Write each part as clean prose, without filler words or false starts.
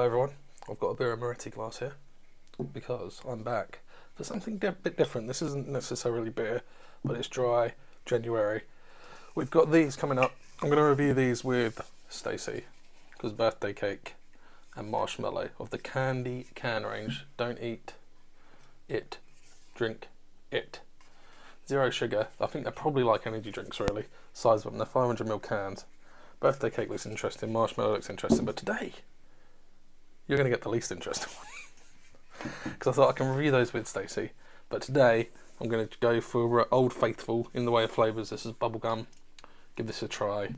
Hello everyone, I've got a beer and Moretti glass here because I'm back for something a bit different. This isn't necessarily beer, but it's dry January. We've got these coming up. I'm going to review these with Stacey because birthday cake and marshmallow of the candy can range. Don't eat it, drink it. 0 sugar. I think they're probably like energy drinks really. Size of them, they're 500ml cans. Birthday cake looks interesting, marshmallow looks interesting, but today you're going to get the least interesting one because I thought I can review those with Stacey. But today I'm going to go for Old Faithful in the way of flavours. This is bubblegum. Give this a try.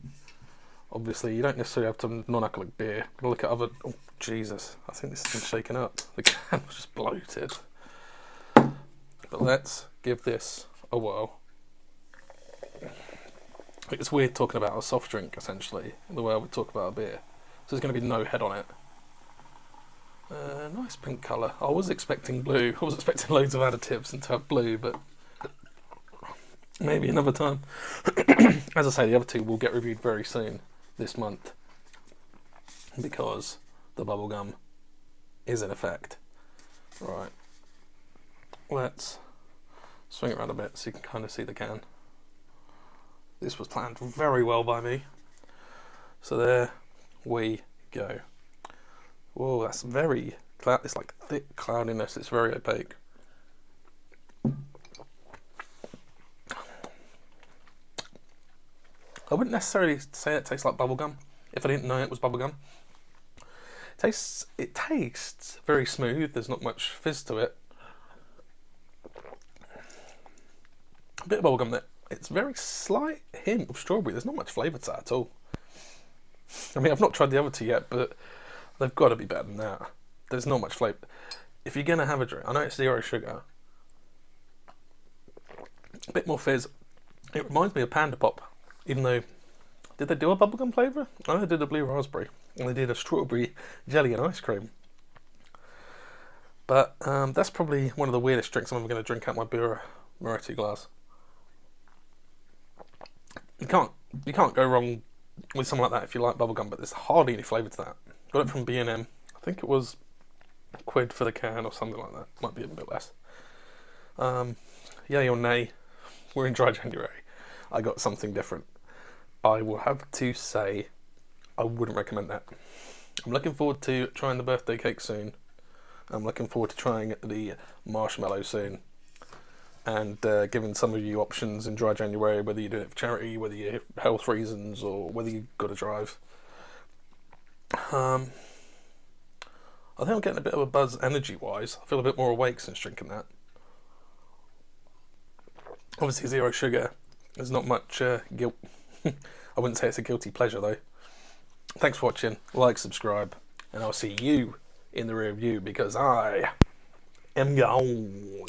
Obviously you don't necessarily have to non-alcoholic beer. I'm going to look at other... Oh Jesus, I think this has been shaken up. The can was just bloated. But let's give this a whirl. It's weird talking about a soft drink essentially in the way I would talk about a beer. So there's going to be no head on it. Nice pink colour. I was expecting blue. I was expecting loads of additives and to have blue, but maybe another time. As I say, the other two will get reviewed very soon this month because the bubblegum is in effect. Right. Let's swing it around a bit so you can kind of see the can. This was planned very well by me. So there we go. Whoa, that's very cloud. It's like thick cloudiness. It's very opaque. I wouldn't necessarily say it tastes like bubblegum if I didn't know it was bubblegum. It tastes very smooth. There's not much fizz to it. A bit of bubblegum there. It's very slight hint of strawberry. There's not much flavour to that at all. I mean, I've not tried the other two yet, but they've got to be better than that. There's not much flavour. If you're going to have a drink, I know it's 0 sugar. A bit more fizz. It reminds me of Panda Pop, even though... Did they do a bubblegum flavour? I know they did a blue raspberry. And they did a strawberry jelly and ice cream. But that's probably one of the weirdest drinks I'm ever going to drink out my beer Moretti glass. You can't go wrong with something like that if you like bubblegum, but there's hardly any flavour to that. Got it from B&M. I think it was £1 for the can or something like that. Might be a bit less. Yay or nay, we're in dry January. I got something different. I will have to say I wouldn't recommend that. I'm looking forward to trying the birthday cake soon. I'm looking forward to trying the marshmallow soon. And giving some of you options in dry January, whether you're doing it for charity, whether you have health reasons, or whether you've got to drive. I think I'm getting a bit of a buzz energy-wise. I feel a bit more awake since drinking that. Obviously 0 sugar. There's not much guilt. I wouldn't say it's a guilty pleasure though. Thanks for watching. Like, subscribe, and I'll see you in the review because I am gone.